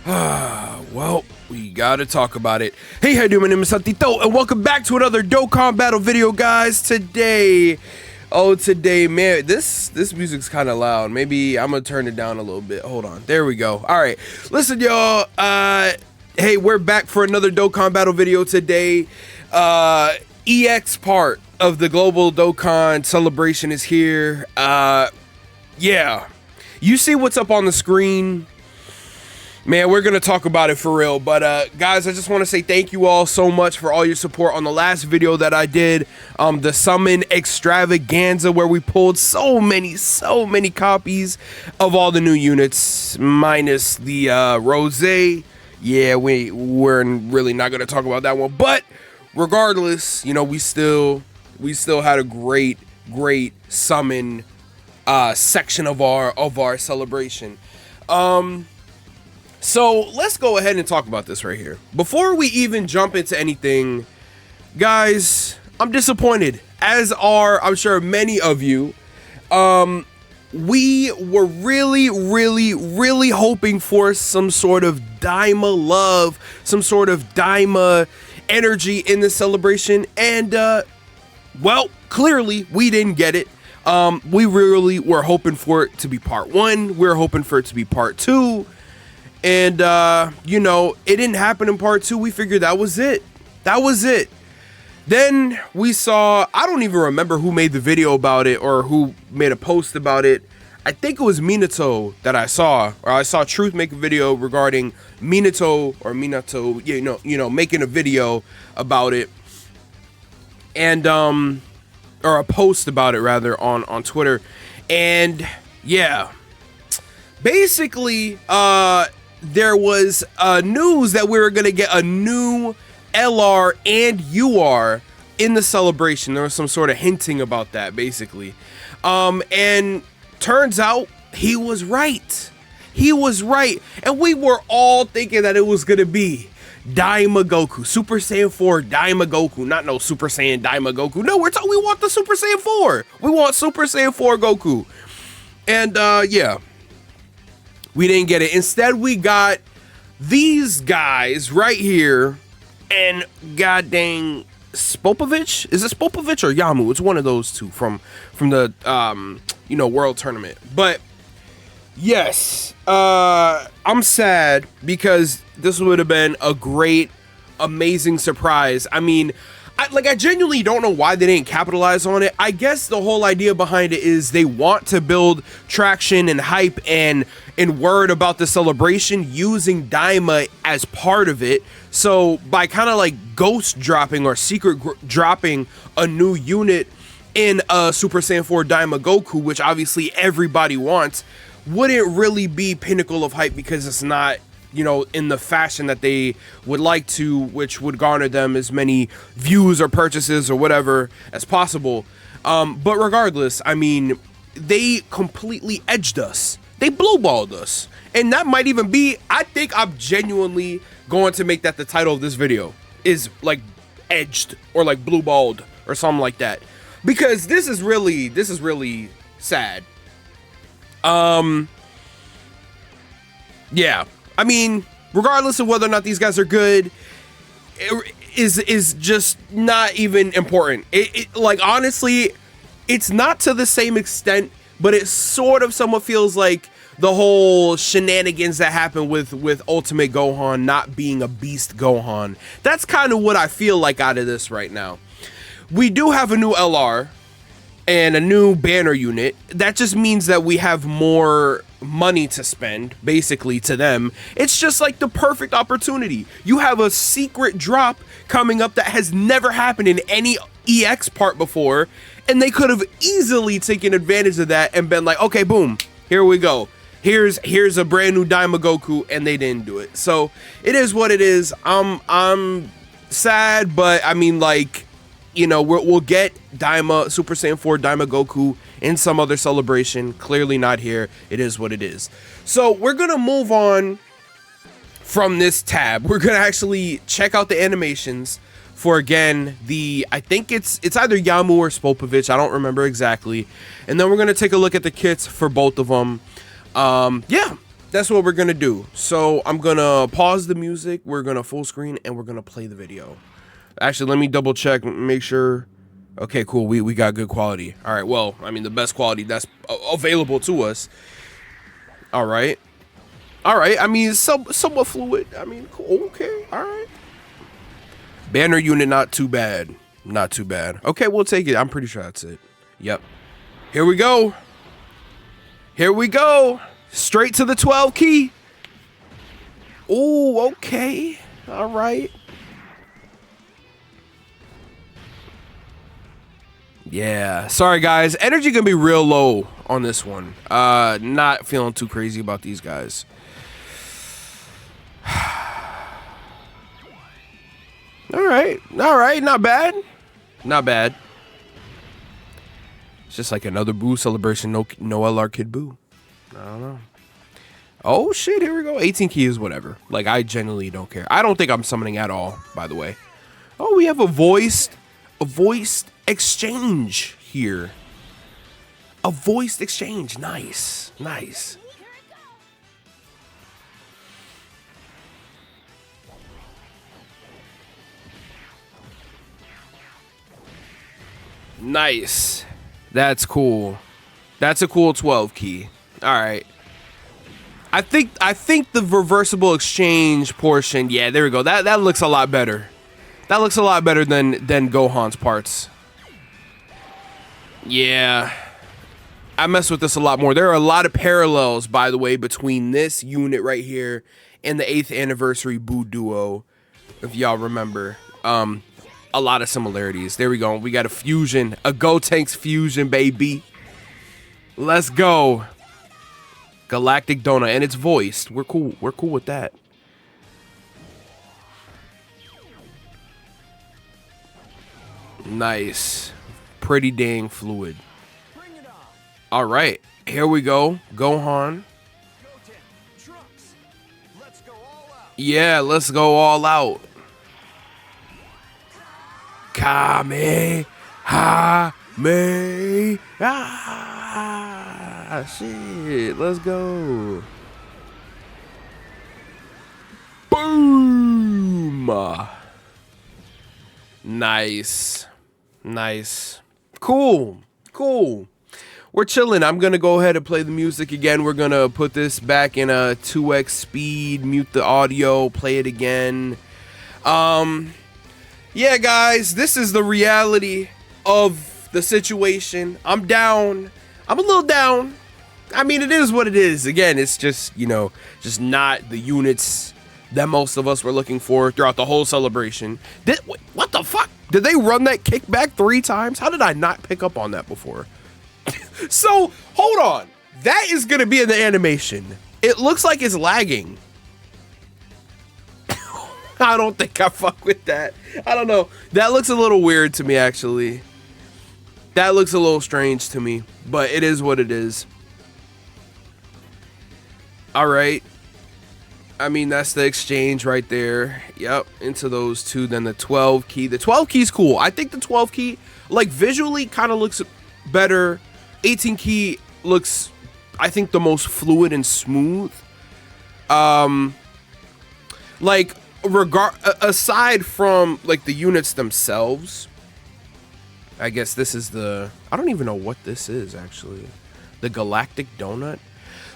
Well, we gotta talk about it. Hey, how you doing? My name is Santito, and welcome back to another Dokkan Battle video, guys. Today, man, this music's kind of loud. Maybe I'm gonna turn it down a little bit. Hold on. There we go. All right. Listen, y'all. Hey, we're back for another Dokkan Battle video today. EX part of the global Dokkan celebration is here. Yeah. You see what's up on the screen? Man, we're gonna talk about it for real, but guys, I just want to say thank you all so much for all your support on the last video that I did, the summon extravaganza, where we pulled so many copies of all the new units, minus the Rose. Yeah, we're really not gonna talk about that one, but regardless, you know, we still had a great summon section of our celebration. So let's go ahead and talk about this right here. Before we even jump into anything, guys, I'm disappointed, as are, I'm sure, many of you. We were really hoping for some sort of daima love, some sort of daima energy in the celebration, and well, clearly we didn't get it. We really were hoping for it to be part 1. We were hoping for it to be part 2. And, you know, it didn't happen in part 2. We figured that was it. Then we saw, I don't even remember who made the video about it or who made a post about it. I think it was Minato that I saw, or I saw Truth make a video regarding Minato, you know, making a video about it. And, or a post about it rather on Twitter. And yeah, basically, there was news that we were gonna get a new LR and UR in the celebration. There was some sort of hinting about that, basically. And turns out he was right. And we were all thinking that it was gonna be Daima Goku, Super Saiyan 4 Daima Goku, not no Super Saiyan Daima Goku. No, we want the Super Saiyan 4. We want Super Saiyan 4 Goku. And yeah, we didn't get it. Instead, we got these guys right here, and god dang, Spopovich? Is it Spopovich or Yamu? It's one of those two from the you know, world tournament. But yes, I'm sad because this would have been a great, amazing surprise. I mean, I genuinely don't know why they didn't capitalize on it. I guess the whole idea behind it is they want to build traction and hype and word about the celebration using Daima as part of it. So by kind of like ghost dropping or secret dropping a new unit in a Super Saiyan 4 Daima Goku, which obviously everybody wants, wouldn't really be pinnacle of hype because it's not, you know, in the fashion that they would like to, which would garner them as many views or purchases or whatever as possible. But regardless, I mean, they completely edged us. They blue-balled us. And that might even be, I think I'm genuinely going to make that the title of this video, is like edged or like blue-balled or something like that. Because this is really sad. Yeah. I mean, regardless of whether or not these guys are good, is just not even important. Like, honestly, it's not to the same extent, but it sort of somewhat feels like the whole shenanigans that happened with Ultimate Gohan not being a beast Gohan. That's kind of what I feel like out of this right now. We do have a new LR and a new banner unit. That just means that we have more money to spend, basically, to them. It's just like the perfect opportunity. You have a secret drop coming up that has never happened in any EX part before, and they could have easily taken advantage of that and been like, okay, boom, here we go. Here's a brand new Daima Goku, and they didn't do it. So it is what it is. I'm sad, but I mean, like, you know, we'll get Daima, Super Saiyan 4 Daima Goku in some other celebration. Clearly not here. It is what it is. So we're going to move on from this tab. We're going to actually check out the animations for, again, I think it's either Yamu or Spopovich. I don't remember exactly. And then we're going to take a look at the kits for both of them. Yeah, that's what we're gonna do. So I'm gonna pause the music, we're gonna full screen, and we're gonna play the video. Actually, let me double check, make sure. Okay, cool, we got good quality. All right, well, I mean, the best quality that's available to us. All right, I mean, somewhat fluid. I mean, cool, okay, all right. Banner unit, not too bad. Not too bad. Okay, we'll take it. I'm pretty sure that's it. Yep. Here we go. Here we go. Straight to the 12 key. Oh, okay. All right. Yeah. Sorry, guys. Energy gonna be real low on this one. Not feeling too crazy about these guys. All right. All right. Not bad. Not bad. It's just like another boo celebration. No LR Kid boo. I don't know. Oh shit, here we go. 18 key is whatever. Like, I genuinely don't care. I don't think I'm summoning at all, by the way. Oh, we have a voiced exchange here. A voiced exchange. Nice. Nice. Nice. That's cool. That's a cool 12 key. All right. I think the reversible exchange portion, yeah, there we go. That looks a lot better. That looks a lot better than Gohan's parts. Yeah. I mess with this a lot more. There are a lot of parallels, by the way, between this unit right here and the 8th anniversary Boo duo, if y'all remember. A lot of similarities. There we go. We got a fusion, a Gotenks fusion, baby. Let's go. Galactic Donut, and it's voiced. We're cool. We're cool with that. Nice. Pretty dang fluid. All right. Here we go. Gohan. Yeah, let's go all out. Kame. Ha. Me. Ah, shit. Let's go. Boom. Nice. Nice. Cool. Cool. We're chilling. I'm going to go ahead and play the music again. We're going to put this back in a 2x speed, mute the audio, play it again. Yeah, guys, this is the reality of the situation. I'm down. I'm a little down. I mean, it is what it is. Again, it's just, you know, just not the units that most of us were looking for throughout the whole celebration. What the fuck? Did they run that kickback 3 times? How did I not pick up on that before? So, hold on. That is going to be in the animation. It looks like it's lagging. I don't think I fuck with that. I don't know. That looks a little weird to me, actually. That looks a little strange to me, but it is what it is. All right. I mean, that's the exchange right there. Yep, into those two. Then the 12 key. The 12 key is cool. I think the 12 key, like, visually kind of looks better. 18 key looks, I think, the most fluid and smooth. Like, aside from, like, the units themselves, I guess this is the, I don't even know what this is, actually. The Galactic Donut.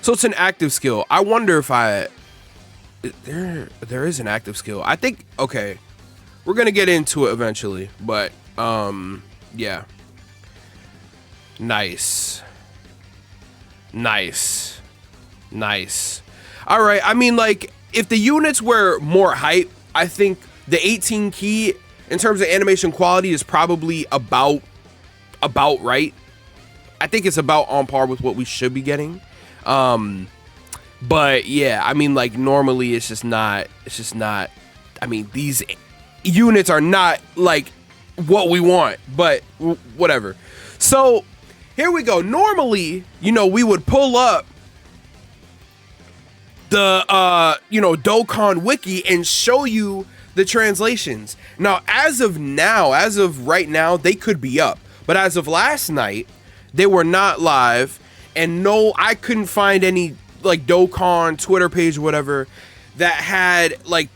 So it's an active skill. I wonder if there is an active skill. I think, okay, we're gonna get into it eventually, but yeah. Nice. Nice. Nice. All right, I mean, like, if the units were more hype, I think the 18 key in terms of animation quality is probably about right. I think it's about on par with what we should be getting. But yeah, I mean, like, normally it's just not, I mean, these units are not like what we want, but whatever. So here we go. Normally, you know, we would pull up the, you know, Dokkan Wiki and show you the translations. Now, as of right now, they could be up. But as of last night, they were not live. And no, I couldn't find any, like Dokkan Twitter page or whatever that had like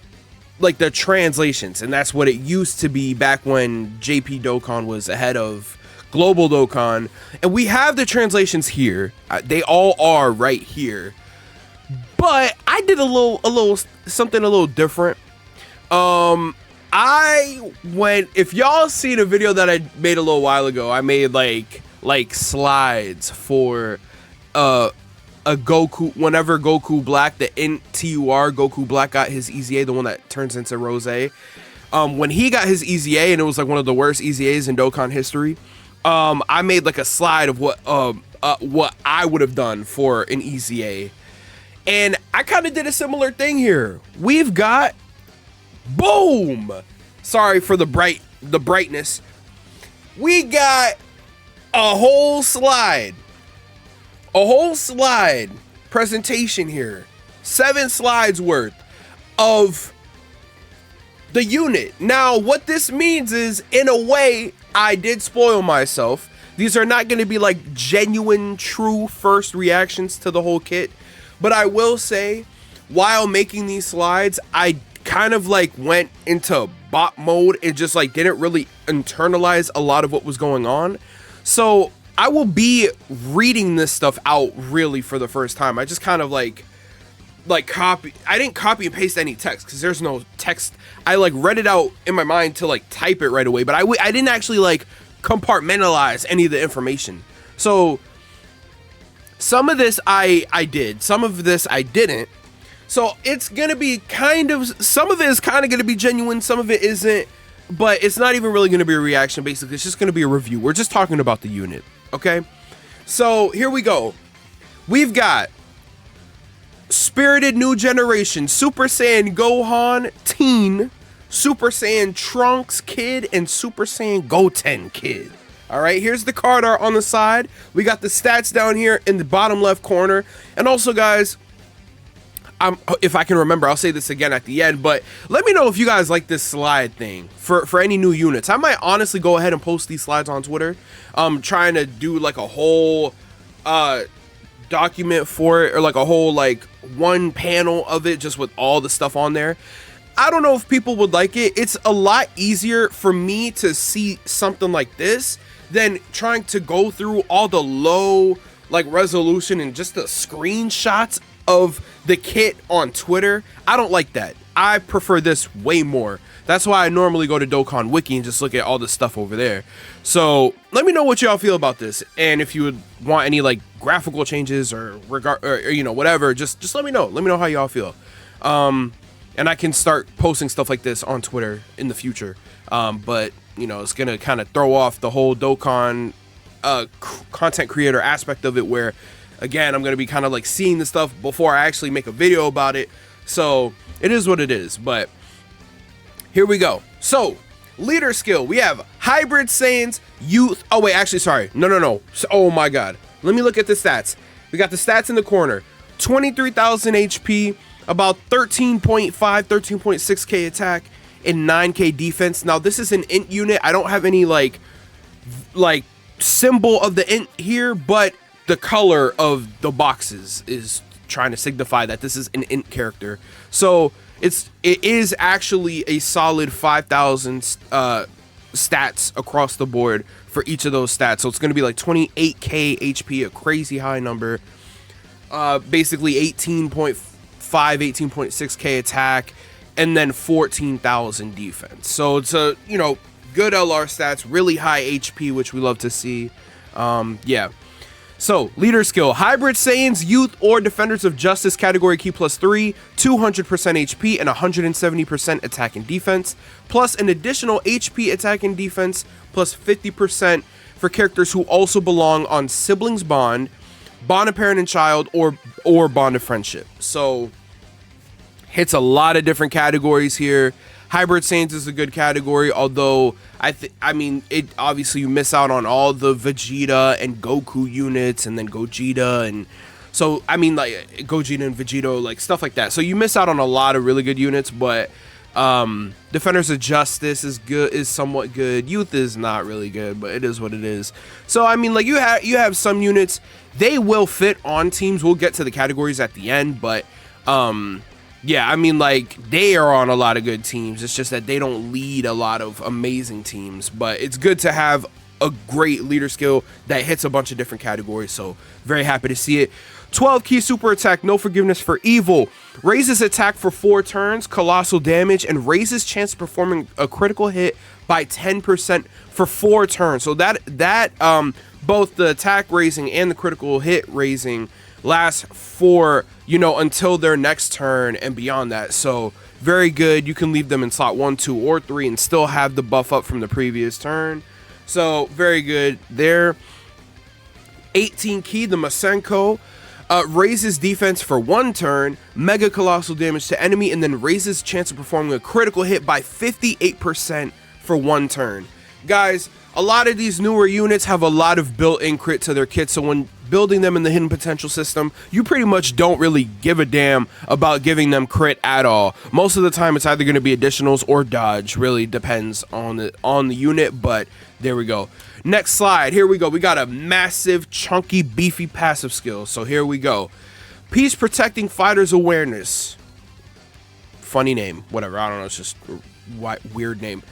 the translations, and that's what it used to be back when JP Dokkan was ahead of Global Dokkan. And we have the translations here. They all are right here. But I did a little something a little different. I went, if y'all see the video that I made a little while ago, I made like slides for a Goku, whenever Goku Black, the NTUR Goku Black got his EZA, the one that turns into Rose. When he got his EZA, and it was like one of the worst EZAs in Dokkan history, I made like a slide of what I would have done for an EZA. And I kind of did a similar thing here. We've got, boom! Sorry for the brightness. We got a whole slide presentation here. 7 slides worth of the unit. Now, what this means is, in a way, I did spoil myself. These are not going to be like genuine, true first reactions to the whole kit. But I will say, while making these slides, I kind of like went into bot mode and just like didn't really internalize a lot of what was going on. So I will be reading this stuff out really for the first time. I just kind of like copy. I didn't copy and paste any text because there's no text. I like read it out in my mind to like type it right away. But I didn't actually like compartmentalize any of the information. So some of this I did, some of this I didn't. So it's gonna be kind of, some of it is kind of gonna be genuine, some of it isn't, but it's not even really gonna be a reaction. Basically, it's just gonna be a review. We're just talking about the unit, okay? So here we go. We've got Spirited New Generation, Super Saiyan Gohan Teen, Super Saiyan Trunks Kid, and Super Saiyan Goten Kid. All right, here's the card art on the side. We got the stats down here in the bottom left corner. And also, guys, if I can remember, I'll say this again at the end, but let me know if you guys like this slide thing for any new units. I might honestly go ahead and post these slides on Twitter. I'm trying to do like a whole document for it, or like a whole like one panel of it just with all the stuff on there. I don't know if people would like it. It's a lot easier for me to see something like this than trying to go through all the low like resolution and just the screenshots of the kit on Twitter. I don't like that. I prefer this way more. That's why I normally go to Dokkan Wiki and just look at all the stuff over there. So let me know what y'all feel about this, and if you would want any like graphical changes or you know, whatever, just let me know. Let me know how y'all feel. And I can start posting stuff like this on Twitter in the future. But you know, it's gonna kind of throw off the whole Dokkan content creator aspect of it, where again, I'm gonna be kind of like seeing the stuff before I actually make a video about it. So it is what it is. But here we go. So leader skill, we have Hybrid Saiyans, Youth. Oh wait, actually, sorry. No. So, oh my God. Let me look at the stats. We got the stats in the corner. 23,000 HP, about 13.5, 13.6k attack, and 9k defense. Now this is an int unit. I don't have any like symbol of the int here, but the color of the boxes is trying to signify that this is an int character. So it is actually a solid 5,000 stats across the board for each of those stats. So it's going to be like 28k HP, a crazy high number. Basically 18.5, 18.6k attack, and then 14,000 defense. So it's a, you know, good LR stats, really high HP, which we love to see. Yeah. So, leader skill, Hybrid Saiyans, Youth, or Defenders of Justice category key +3, 200% HP, and 170% attack and defense, plus an additional HP attack and defense, plus 50% for characters who also belong on Siblings Bond, Bond of Parent and Child, or Bond of Friendship. So, hits a lot of different categories here. Hybrid Saiyans is a good category, although I mean, it obviously you miss out on all the Vegeta and Goku units, and then Gogeta, and so I mean, like Gogeta and Vegeta, like stuff like that. So you miss out on a lot of really good units, but Defenders of Justice is somewhat good. Youth is not really good, but it is what it is. So I mean, like, you have some units, they will fit on teams. We'll get to the categories at the end, but yeah, I mean, like, they are on a lot of good teams. It's just that they don't lead a lot of amazing teams, but it's good to have a great leader skill that hits a bunch of different categories. So very happy to see it. 12 key super attack, no forgiveness for evil. Raises attack for 4 turns, colossal damage, and raises chance of performing a critical hit by 10% for 4 turns. So that both the attack raising and the critical hit raising lasts for, you know, until their next turn and beyond that. So very good. You can leave them in slot 1, 2, or 3 and still have the buff up from the previous turn. So very good there. 18 key, the Masenko. Raises defense for 1 turn, mega colossal damage to enemy, and then raises chance of performing a critical hit by 58% for 1 turn. Guys, a lot of these newer units have a lot of built-in crit to their kits, so when building them in the hidden potential system, you pretty much don't really give a damn about giving them crit at all. Most of the time, it's either going to be additionals or dodge. Really depends on the unit, but there we go. Next slide. Here we go. We got a massive, chunky, beefy passive skill. So here we go. Peace Protecting Fighter's Awareness. Funny name. Whatever. I don't know. It's just a weird name.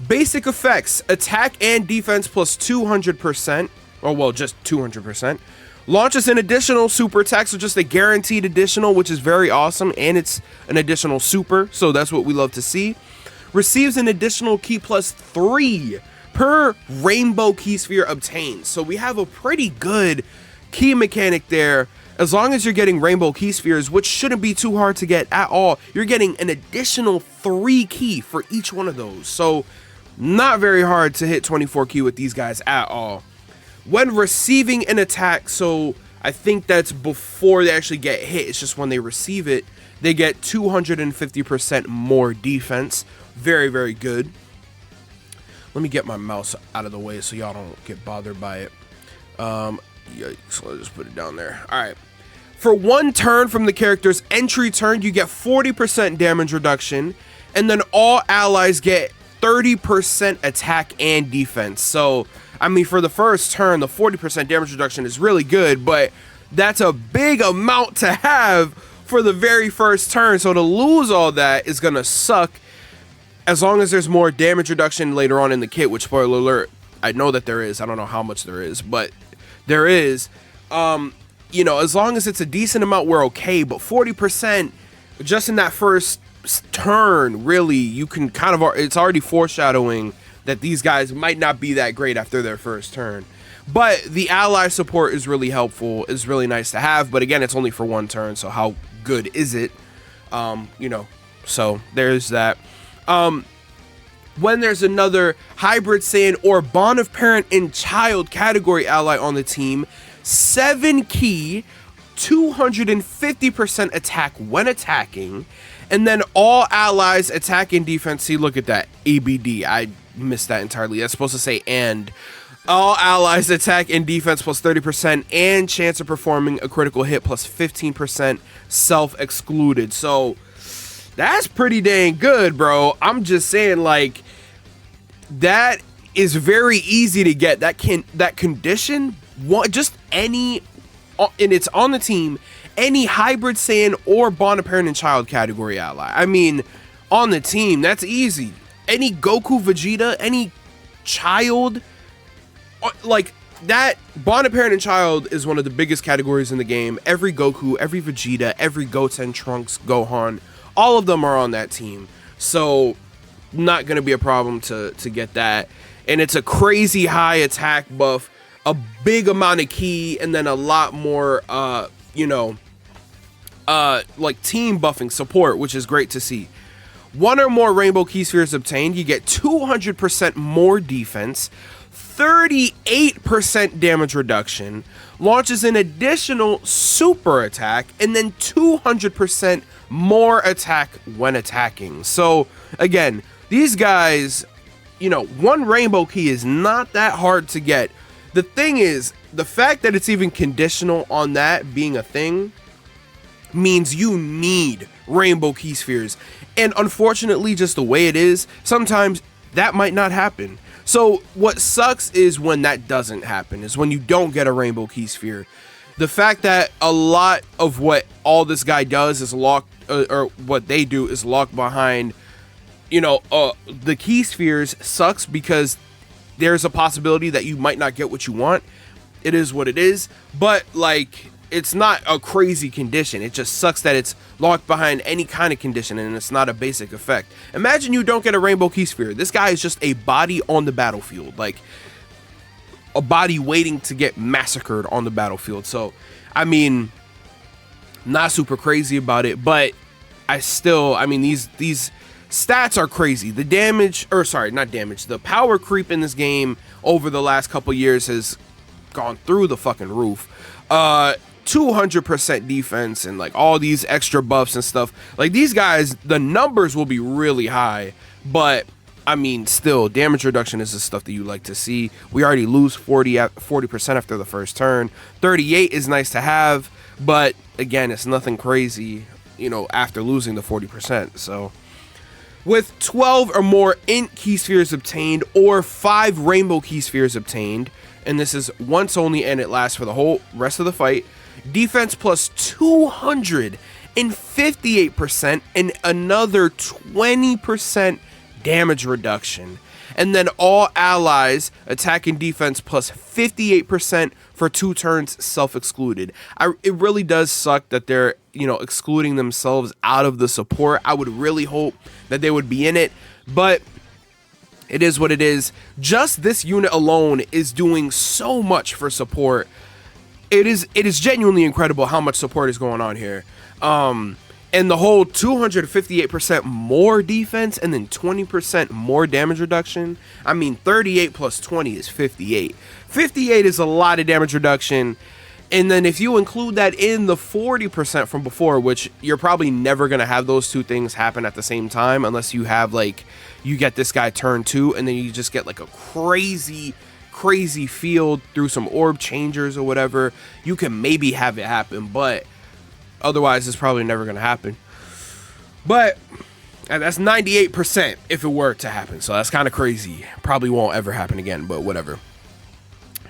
Basic effects. Attack and defense plus 200%. Oh, well, just 200%. Launches an additional super attack, so just a guaranteed additional, which is very awesome. And it's an additional super, so that's what we love to see. Receives an additional key plus 3 per rainbow key sphere obtained. So we have a pretty good key mechanic there. As long as you're getting rainbow key spheres, which shouldn't be too hard to get at all, you're getting an additional 3 key for each one of those. So not very hard to hit 24 key with these guys at all. When receiving an attack, so I think that's before they actually get hit, it's just when they receive it, they get 250% more defense. Very, very good. Let me get my mouse out of the way so y'all don't get bothered by it. Yikes, let's just put it down there. All right. For 1 turn from the character's entry turn, you get 40% damage reduction, and then all allies get 30% attack and defense. So, I mean, for the first turn, the 40% damage reduction is really good, but that's a big amount to have for the very first turn. So to lose all that is going to suck. As long as there's more damage reduction later on in the kit, which, spoiler alert, I know that there is. I don't know how much there is, but there is. You know, as long as it's a decent amount, we're okay. But 40% just in that first turn, really, you can kind of, it's already foreshadowing that these guys might not be that great after their first turn. But the ally support is really helpful, is really nice to have. But again, it's only for 1 turn, so how good is it? You know, so there's that. When there's another hybrid Saiyan or bond of parent and child category ally on the team, 7 key, 250% attack when attacking, and then all allies attack and defense. See, look at that, ABD. I missed that entirely. That's supposed to say and. All allies attack and defense plus 30% and chance of performing a critical hit plus 15% self-excluded. So that's pretty dang good, bro. I'm just saying, like, that is very easy to get. That condition, just any, and it's on the team, any hybrid Saiyan or bond of parent and child category ally. I mean, on the team, that's easy. Any Goku, Vegeta, any child, like that, bond of parent and child is one of the biggest categories in the game. Every Goku, every Vegeta, every Goten, Trunks, Gohan, all of them are on that team. So not going to be a problem to get that. And it's a crazy high attack buff, a big amount of key, and then a lot more, you know, like team buffing support, which is great to see. 1 or more rainbow key spheres obtained, you get 200% more defense, 38% damage reduction, launches an additional super attack, and then 200% more attack when attacking. So again, these guys, you know, 1 rainbow key is not that hard to get. The thing is, the fact that it's even conditional on that being a thing means you need rainbow key spheres. And unfortunately, just the way it is, sometimes that might not happen. So what sucks is when that doesn't happen, is when you don't get a rainbow key sphere. The fact that a lot of what all this guy does is locked, or what they do is locked behind, you know, the key spheres sucks, because there's a possibility that you might not get what you want. It is what it is, but like, it's not a crazy condition. It just sucks that it's locked behind any kind of condition, and it's not a basic effect. Imagine you don't get a rainbow key sphere. This guy is just a body on the battlefield, like a body waiting to get massacred on the battlefield. So, I mean, not super crazy about it, but I mean, these stats are crazy. The damage, or sorry, not damage, the power creep in this game over the last couple years has gone through the fucking roof. 200% defense and like all these extra buffs and stuff. Like, these guys, the numbers will be really high, but I mean, still, damage reduction is the stuff that you like to see. We already lose 40% after the first turn. 38 is nice to have, but again, it's nothing crazy, you know, after losing the 40%. So with 12 or more int key spheres obtained, or 5 rainbow key spheres obtained, and this is once only and it lasts for the whole rest of the fight, defense plus 258% and another 20% damage reduction. And then all allies attack and defense plus 58% for 2 turns self-excluded. It really does suck that they're, you know, excluding themselves out of the support. I would really hope that they would be in it, but it is what it is. Just this unit alone is doing so much for support. It is genuinely incredible how much support is going on here. And the whole 258% more defense and then 20% more damage reduction. I mean, 38 plus 20 is 58. 58 is a lot of damage reduction. And then if you include that in the 40% from before, which you're probably never going to have those two things happen at the same time, unless you have like, you get this guy turn 2 and then you just get like a crazy field through some orb changers or whatever, you can maybe have it happen, but otherwise it's probably never going to happen. But and that's 98% if it were to happen, so that's kind of crazy. Probably won't ever happen again, but whatever.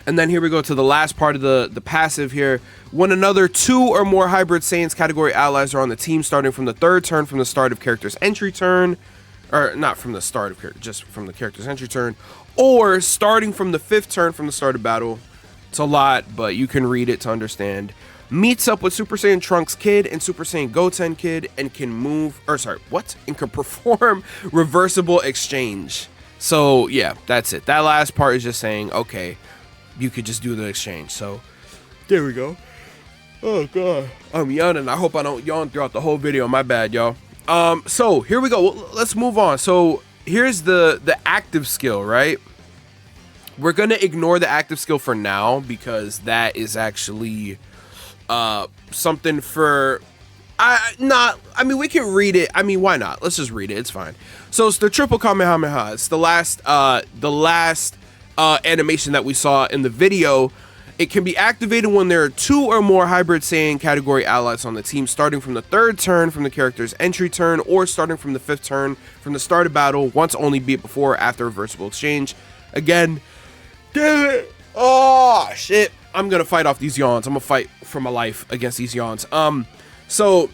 And then here we go to the last part of the passive here. When another 2 or more hybrid Saiyans category allies are on the team, starting from the 3rd turn from the start of character's entry turn, or not from the start of character, just from the character's entry turn, or starting from the 5th turn from the start of battle. It's a lot, but you can read it to understand. Meets up with Super Saiyan Trunks Kid and Super Saiyan Goten Kid and can move, or sorry, what? And can perform reversible exchange. So yeah, that's it. That last part is just saying, okay, you could just do the exchange. So there we go. Oh god, I'm yawning. I hope I don't yawn throughout the whole video. My bad, y'all. So here we go. Well, let's move on. So here's the active skill, right? We're gonna ignore the active skill for now because that is actually something for I mean, we can read it. I mean, why not? Let's just read it. It's fine. So it's the triple Kamehameha. It's the last animation that we saw in the video. It can be activated when there are 2 or more hybrid Saiyan category allies on the team, starting from the 3rd turn from the character's entry turn, or starting from the 5th turn from the start of battle, once only, be it before or after reversible exchange. Again, damn it. Oh shit. I'm gonna fight off these yawns. I'm gonna fight for my life against these yawns. So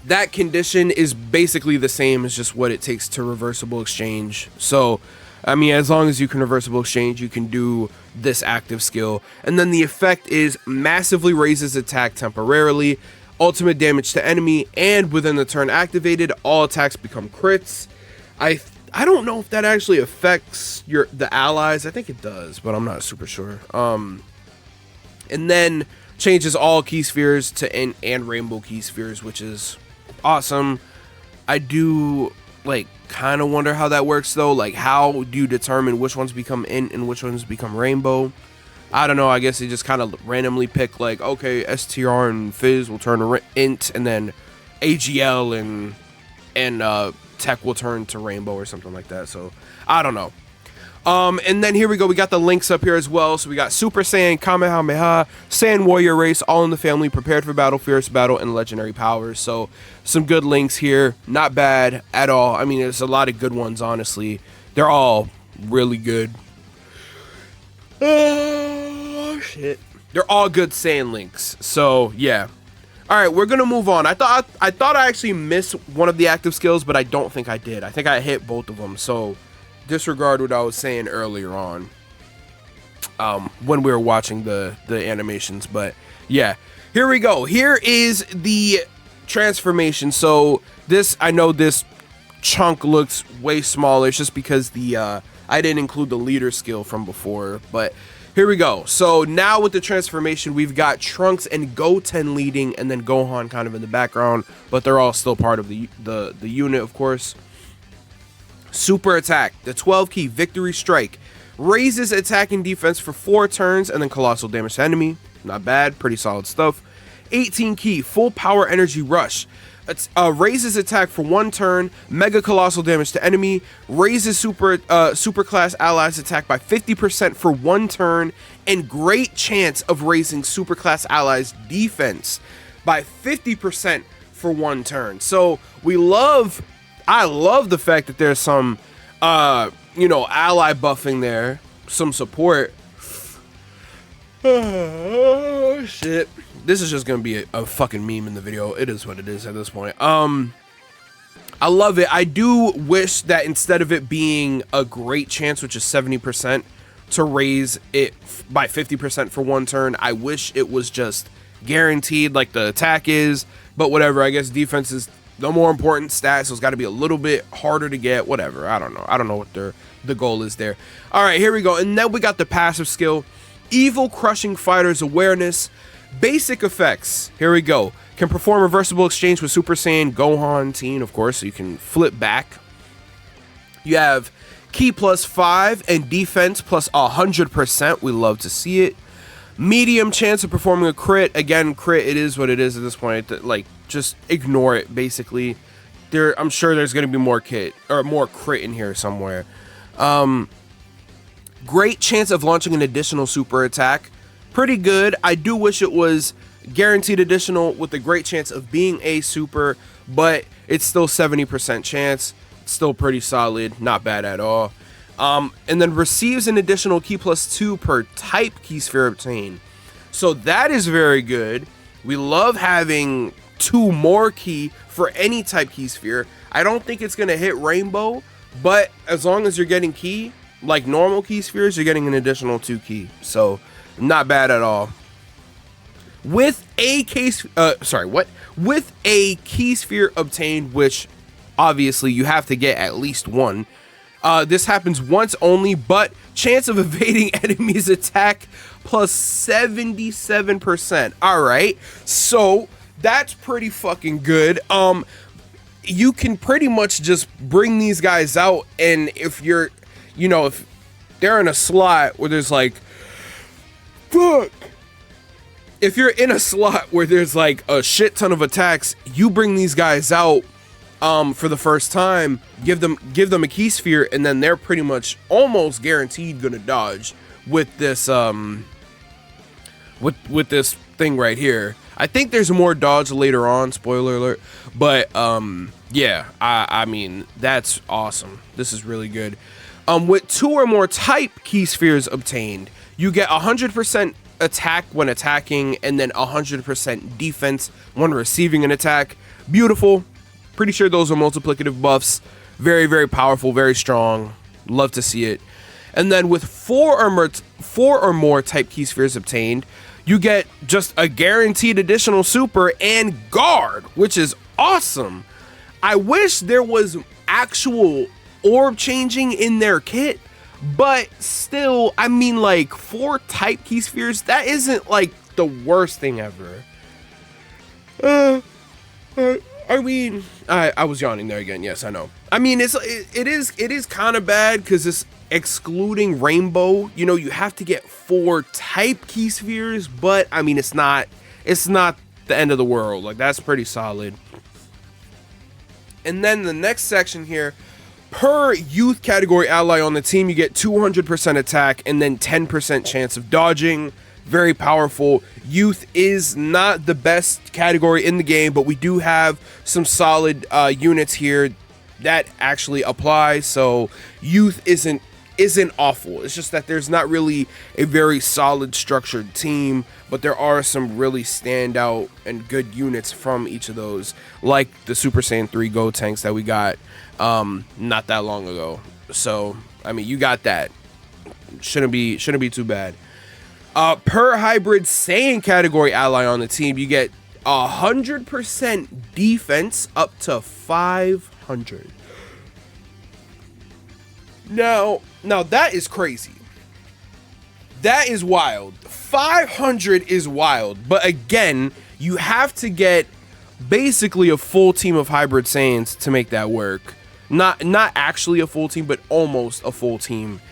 that condition is basically the same as just what it takes to reversible exchange. So I mean, as long as you can reversible exchange, you can do this active skill. And then the effect is massively raises attack temporarily, ultimate damage to enemy, and within the turn activated, all attacks become crits. I don't know if that actually affects the allies. I think it does, but I'm not super sure. And then changes all key spheres to int and rainbow key spheres, which is awesome. I do like kind of wonder how that works though. Like, how do you determine which ones become int and which ones become rainbow? I don't know. I guess they just kind of randomly pick like, okay, STR and Fizz will turn to int, and then AGL and Tech will turn to rainbow or something like that. So I don't know. And then here we go. We got the links up here as well. So we got Super Saiyan, Kamehameha, Saiyan Warrior Race, all in the family, prepared for battle, fierce battle, and legendary powers. So some good links here. Not bad at all. I mean, there's a lot of good ones, honestly. They're all really good. Oh, shit. They're all good Saiyan links. So, yeah. All right, we're going to move on. I thought I actually missed one of the active skills, but I don't think I did. I think I hit both of them. So disregard what I was saying earlier on when we were watching the animations. But yeah, here we go. Here is the transformation. So this, I know this chunk looks way smaller. It's just because the I didn't include the leader skill from before, but here we go. So now with the transformation, we've got Trunks and Goten leading, and then Gohan kind of in the background, but they're all still part of the unit, of course. Super attack, the 12 key victory strike, raises attack and defense for 4 turns, and then colossal damage to enemy. Not bad, pretty solid stuff. 18 key full power energy rush, raises attack for 1 turn, mega colossal damage to enemy, raises super class allies attack by 50% for 1 turn, and great chance of raising super class allies defense by 50% for 1 turn. So I love the fact that there's some you know, ally buffing there, some support. Oh shit. This is just gonna be a fucking meme in the video. It is what it is at this point. I love it. I do wish that instead of it being a great chance, which is 70%, to raise it by 50% for 1 turn, I wish it was just guaranteed like the attack is. But whatever, I guess defense is the more important stat, so it's got to be a little bit harder to get. Whatever, I don't know what the goal is there. All right, here we go. And then we got the passive skill, Evil Crushing Fighter's Awareness. Basic effects, here we go. Can perform reversible exchange with Super Saiyan Gohan Teen, of course, so you can flip back. You have Ki +5 and defense +100%. We love to see it. Medium chance of performing a crit. Again, crit, it is what it is at this point. Like, just ignore it, basically. I'm sure there's going to be more crit in here somewhere. Great chance of launching an additional super attack. Pretty good. I do wish it was guaranteed additional with a great chance of being a super, but it's still 70% chance. It's still pretty solid. Not bad at all. And then receives an additional Ki +2 per type key sphere obtained. So that is very good. We love having 2 more key for any type key sphere. I don't think it's going to hit rainbow, but as long as you're getting key, like normal key spheres, you're getting an additional 2 key. So not bad at all. With a with a key sphere obtained, which obviously you have to get at least 1. This happens once only, but chance of evading enemies attack +77%. All right, so that's pretty fucking good. You can pretty much just bring these guys out, and if you're, you know, if they're in a slot where there's like, fuck. If you're in a slot where there's like a shit ton of attacks, you bring these guys out for the first time, give them a key sphere, and then they're pretty much almost guaranteed gonna dodge with this with this thing right here. I think there's more dodge later on, spoiler alert, but yeah, I mean, that's awesome. This is really good. With 2 or more type key spheres obtained, you get 100% attack when attacking, and then 100% defense when receiving an attack. Beautiful. Pretty sure those are multiplicative buffs. Very, very powerful, very strong. Love to see it. And then with 4 or more type key spheres obtained, you get just a guaranteed additional super and guard, which is awesome. I wish there was actual orb changing in their kit, but still, I mean, like 4 type key spheres, that isn't like the worst thing ever. I mean, I was yawning there again. Yes, I know. I mean, it is kind of bad because it's excluding rainbow. You know, you have to get 4 type key spheres, but I mean, it's not the end of the world. Like, that's pretty solid. And then the next section here, Per youth category ally on the team, you get 200% attack and then 10% chance of dodging. Very powerful. Youth is not the best category in the game, but we do have some solid units here that actually apply. So youth isn't awful. It's just that there's not really a very solid structured team, but there are some really standout and good units from each of those, like the Super Saiyan 3 Go tanks that we got not that long ago. So I mean, you got that. Shouldn't be too bad. Per hybrid Saiyan category ally on the team, you get 100% defense up to 500. Now that is crazy. That is wild. 500 is wild. But again, you have to get basically a full team of hybrid Saiyans to make that work. Not actually a full team, but almost a full team.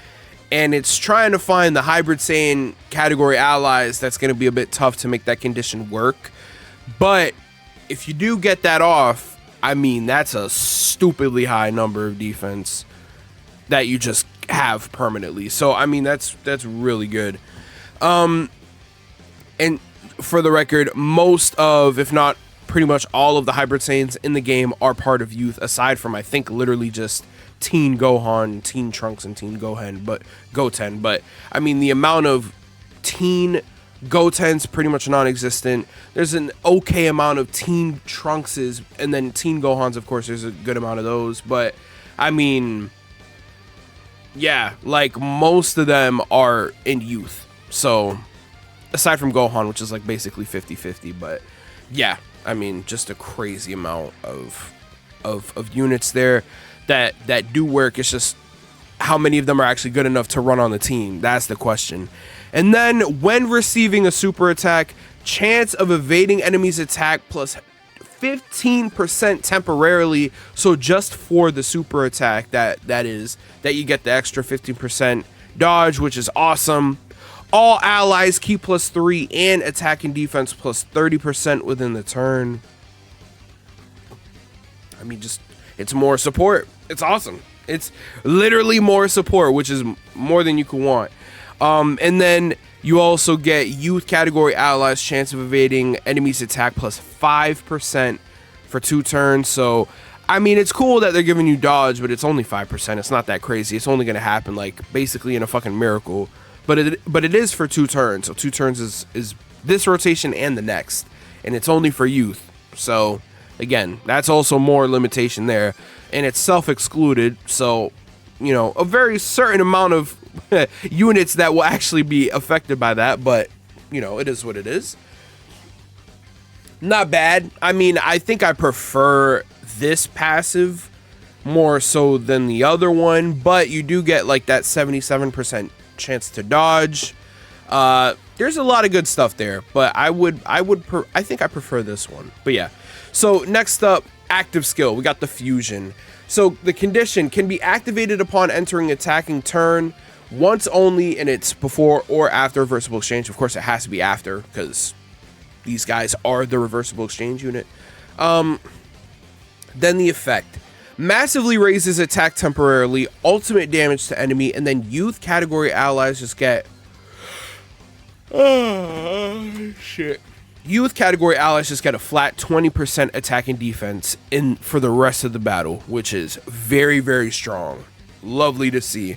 And it's trying to find the hybrid Saiyan category allies that's going to be a bit tough to make that condition work. But if you do get that off, I mean, that's a stupidly high number of defense that you just have permanently. So I mean, that's really good. And for the record, most of, if not pretty much all of the hybrid Saiyans in the game are part of youth, aside from I think literally just Teen Gohan, Teen Trunks, and Teen Goten. But I mean, the amount of Teen Goten's pretty much non-existent. There's an okay amount of Teen Trunkses, and then Teen Gohans, of course, there's a good amount of those. But I mean, yeah, like most of them are in youth. So aside from Gohan, which is like basically 50-50, but yeah, I mean, just a crazy amount of units there that do work. It's just how many of them are actually good enough to run on the team. That's the question. And then when receiving a super attack, chance of evading enemies attack plus 15% temporarily. So just for the super attack, that you get the extra 15% dodge, which is awesome. All allies keep +3 and attack and defense +30% within the turn. I mean, just, it's more support. It's awesome. It's literally more support, which is more than you could want. And then you also get youth category allies chance of evading enemies attack +5% for 2 turns. So I mean, it's cool that they're giving you dodge, but it's only 5%. It's not that crazy. It's only going to happen like basically in a fucking miracle. But it is for 2 turns. So 2 turns is this rotation and the next, and it's only for youth. So again, that's also more limitation there, and it's self-excluded. So, you know, a very certain amount of units that will actually be affected by that, but you know, it is what it is. Not bad. I mean, I think I prefer this passive more so than the other one, but you do get like that 77% chance to dodge. There's a lot of good stuff there, but I think I prefer this one. But yeah. So next up, active skill. We got the fusion. So the condition can be activated upon entering attacking turn once only, and it's before or after reversible exchange. Of course, it has to be after because these guys are the reversible exchange unit. Then the effect massively raises attack temporarily, ultimate damage to enemy, and then youth category allies just get youth category allies just get a flat 20% attack and defense for the rest of the battle, which is very, very strong. Lovely to see.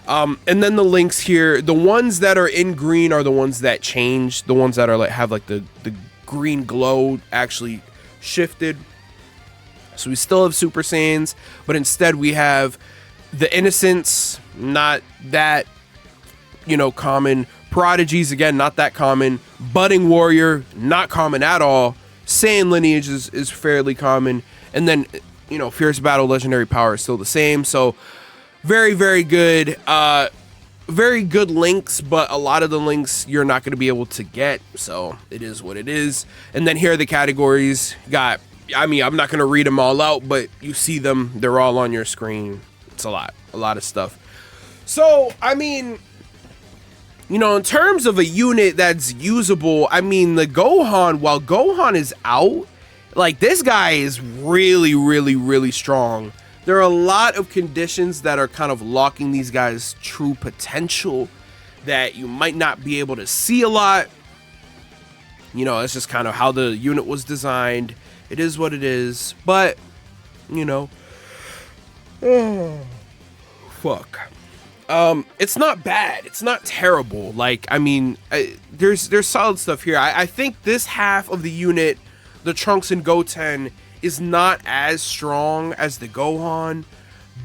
And then the links here, the ones that are in green are the ones that change. The ones that are like have like the green glow actually shifted. So we still have Super Saiyans, but instead we have the Innocents, not that, you know, common. Prodigies, again, not that common. Budding Warrior, not common at all. Saiyan lineage is fairly common. And then, you know, Fierce Battle Legendary Power is still the same. So very, very good. Very good links, but a lot of the links you're not going to be able to get. So it is what it is. And then here are the categories. Got, I mean, I'm not going to read them all out, but you see them. They're all on your screen. It's a lot of stuff. So, I mean, you know, in terms of a unit that's usable, I mean, the Gohan, while Gohan is out, like, this guy is really, really, really strong. there are a lot of conditions that are kind of locking these guys' true potential that you might not be able to see a lot. You know, it's just kind of how the unit was designed. It is what it is, but, you know, fuck. It's not bad. It's not terrible. Like, I mean, there's solid stuff here. I think this half of the unit, the Trunks and Goten, is not as strong as the Gohan,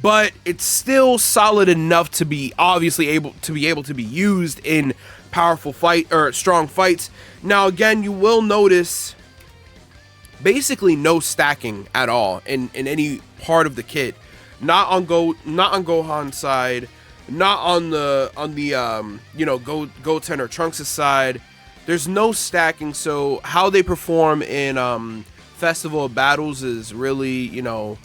but it's still solid enough to be obviously able to be used in powerful fight or strong fights. Now, again, you will notice basically no stacking at all in any part of the kit. Not on Gohan's side, not on the you know, Goten or Trunks' side. There's no stacking, so how they perform in Festival of Battles is really, you know,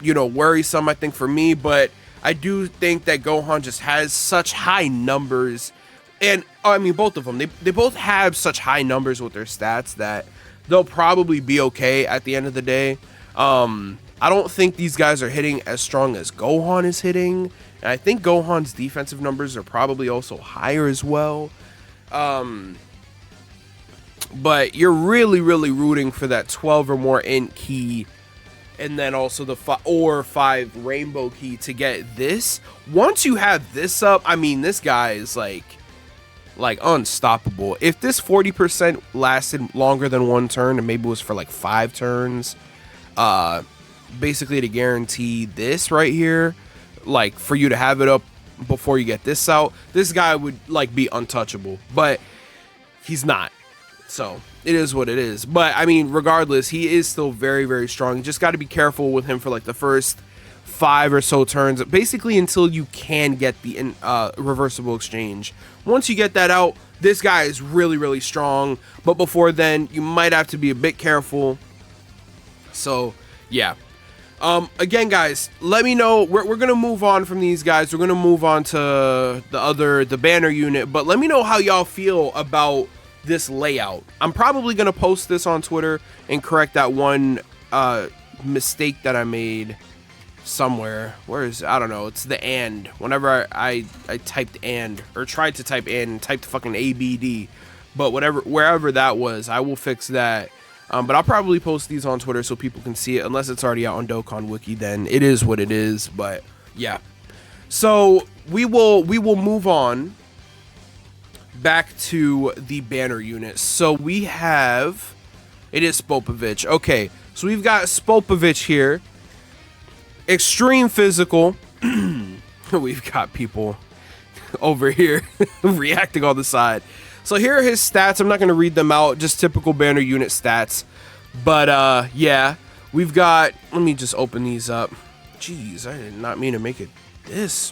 worrisome, I think, for me. But I do think that Gohan just has such high numbers, and I mean, both of them, they both have such high numbers with their stats that they'll probably be okay at the end of the day. I don't think these guys are hitting as strong as Gohan is hitting, and I think Gohan's defensive numbers are probably also higher as well. But you're really rooting for that 12 or more int key, and then also the 5 rainbow key to get this. Once you have this up, I mean, this guy is like unstoppable. If this 40% lasted longer than one turn, and maybe it was for like 5 turns, basically to guarantee this right here, like for you to have it up before you get this out, this guy would like be untouchable, but he's not. So it is what it is. But I mean, regardless, he is still very strong. You just got to be careful with him for like the first 5 or so turns, basically until you can get the reversible exchange. Once you get that out, this guy is really strong, but before then you might have to be a bit careful. So yeah, again, guys, let me know. We're gonna move on from these guys. We're gonna move on to the banner unit, but let me know how y'all feel about this layout. I'm probably gonna post this on Twitter and correct that one mistake that I made somewhere. Where is it? I don't know. It's the and. Whenever I typed and, or tried to type and typed fucking ABD, but wherever that was, I will fix that. But I'll probably post these on Twitter so people can see it. Unless it's already out on Dokkan Wiki, then it is what it is. But yeah, so we will move on back to the banner unit. So we have, it is Spopovich. Okay, so we've got Spopovich here. Extreme physical. We've got people over here reacting on the side. So here are his stats. I'm not going to read them out, just typical banner unit stats. But yeah, we've got, let me just open these up. Jeez, I did not mean to make it this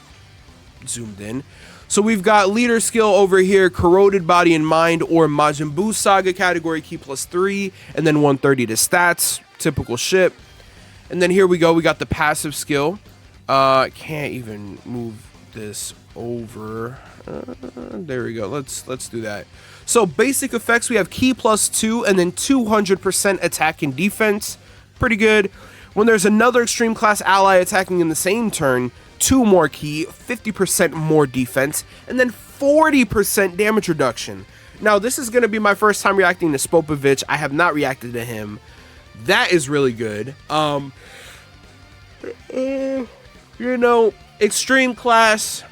zoomed in. So we've got leader skill over here, corroded body and mind, or Majin Buu Saga category key +3, and then 130 to stats, typical shit. And then here we go, we got the passive skill. Can't even move this over. There we go. Let's do that. So basic effects, we have key +2 and then 200% attack and defense. Pretty good. When there's another extreme class ally attacking in the same turn, 2 more key, 50% more defense, and then 40% damage reduction. Now, this is going to be my first time reacting to Spopovich. I have not reacted to him. That is really good. You know, extreme class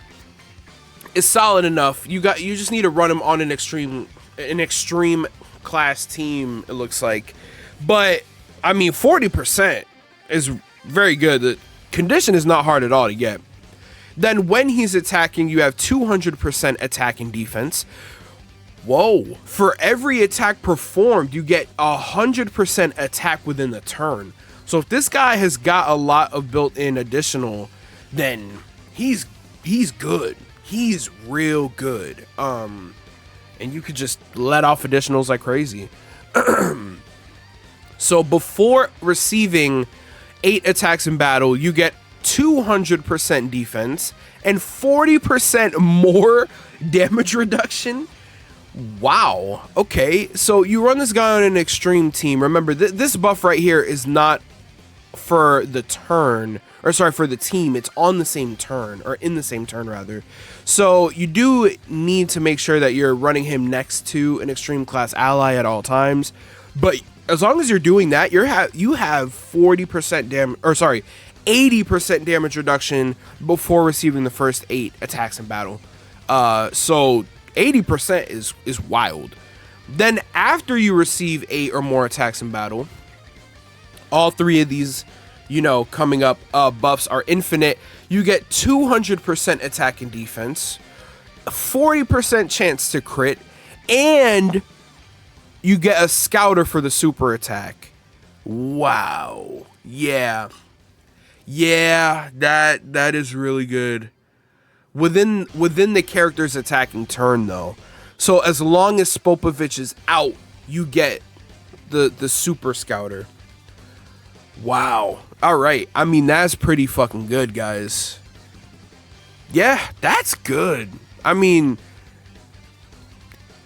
is solid enough. You just need to run him on an extreme class team, it looks like. But I mean, 40% is very good. The condition is not hard at all to get. Then when he's attacking, you have 200% attack and defense. Whoa. For every attack performed, you get 100% attack within the turn. So if this guy has got a lot of built-in additional, then he's good. He's real good. And you could just let off additionals like crazy. So before receiving 8 attacks in battle, you get 200% defense and 40% more damage reduction. Wow. Okay, so you run this guy on an extreme team. Remember, this buff right here is not for the turn, or sorry, for the team, it's on the same turn, or in the same turn rather. So you do need to make sure that you're running him next to an extreme class ally at all times. But as long as you're doing that, you have 40% damage, or sorry, 80% damage reduction before receiving the first 8 attacks in battle. So 80% is wild. Then after you receive 8 or more attacks in battle, all 3 of these, you know, coming up buffs are infinite. You get 200% attack and defense, 40% chance to crit, and you get a scouter for the super attack. Wow. Yeah, that is really good. Within the character's attacking turn though. So as long as Spopovich is out, you get the super scouter. Wow. All right. I mean, that's pretty fucking good, guys. Yeah, that's good. I mean,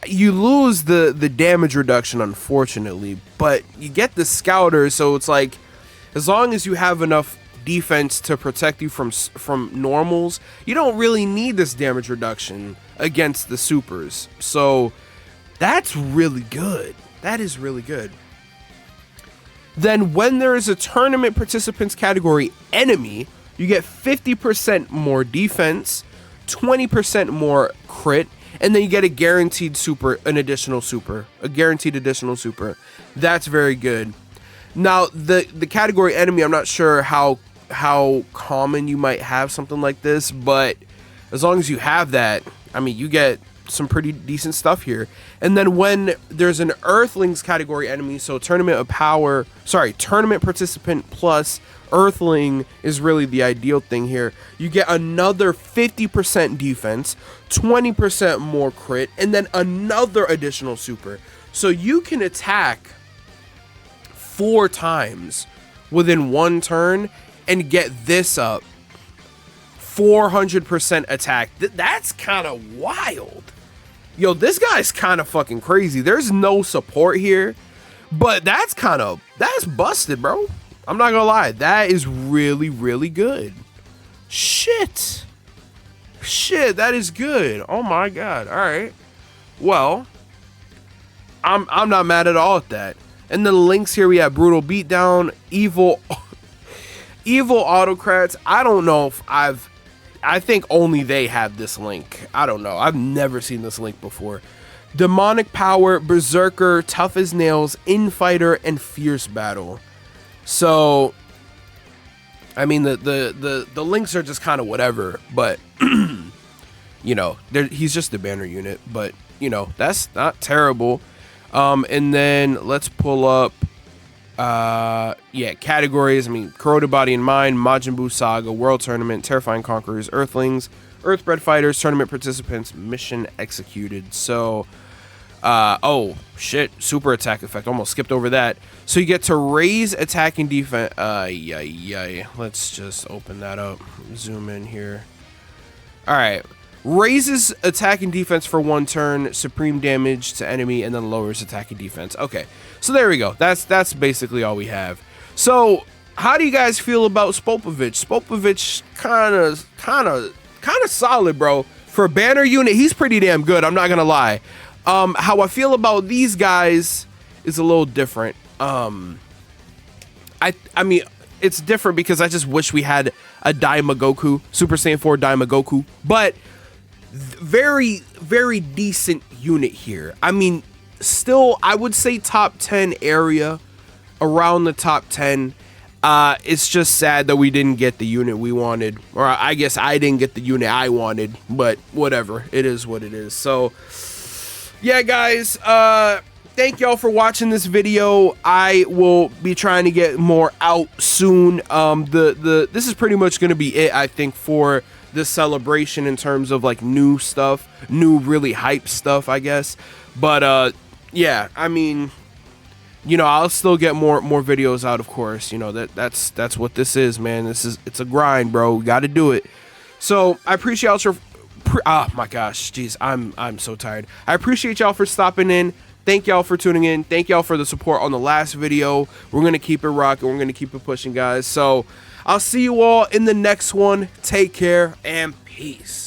you lose the damage reduction, unfortunately, but you get the scouter, so it's like, as long as you have enough defense to protect you from normals, you don't really need this damage reduction against the supers. So that's really good. That is really good. Then when there is a tournament participants category enemy, you get 50% more defense, 20% more crit, and then you get a guaranteed additional super. That's very good. Now, the category enemy, I'm not sure how common you might have something like this, but as long as you have that, I mean, you get some pretty decent stuff here. And then when there's an Earthlings category enemy, so tournament participant plus Earthling is really the ideal thing here. You get another 50% defense, 20% more crit, and then another additional super. So you can attack 4 times within 1 turn and get this up. 400% attack. That's kind of wild. Yo, this guy's kind of fucking crazy. There's no support here, but that's busted, bro. I'm not gonna lie. That is really, really good. Shit, that is good. Oh my god. All right. Well, I'm not mad at all at that. And the links here, we have Brutal Beatdown, Evil Autocrats. I don't know if I think only they have this link. I don't know. I've never seen this link before. Demonic Power, Berserker, Tough as Nails, Infighter, and Fierce Battle. So, I mean, the links are just kind of whatever, but, you know, he's just a banner unit, but, you know, that's not terrible. And then let's pull up, categories. I mean, Corroded Body and Mind, Majin Buu Saga, World Tournament, Terrifying Conquerors, Earthlings, Earthbred Fighters, Tournament Participants, Mission Executed. So, oh shit, super attack effect, almost skipped over that. So you get to raise attack and defense. Let's just open that up, zoom in here. All right, raises attack and defense for 1 turn, supreme damage to enemy, and then lowers attack and defense. Okay, so there we go. That's basically all we have. So how do you guys feel about Spopovich? Spopovich kind of solid, bro. For a banner unit, he's pretty damn good, I'm not gonna lie. How I feel about these guys is a little different. I mean, it's different because I just wish we had a Daima Goku, Super Saiyan 4 Daima Goku, but very, very decent unit here. I mean, still, I would say top 10 area, around the top 10. It's just sad that we didn't get the unit we wanted, or I guess I didn't get the unit I wanted, but whatever, it is what it is. So yeah, guys, thank y'all for watching this video. I will be trying to get more out soon. This is pretty much going to be it, I think, for this celebration in terms of like new stuff, new really hype stuff, I guess. But yeah, I mean, you know, I'll still get more videos out, of course. You know, that's what this is, man. It's a grind, bro. We got to do it. So I appreciate y'all. Oh my gosh, jeez, I'm so tired. I appreciate y'all for stopping in. Thank y'all for tuning in. Thank y'all for the support on the last video. We're going to keep it rocking. We're going to keep it pushing, guys. So I'll see you all in the next one. Take care and peace.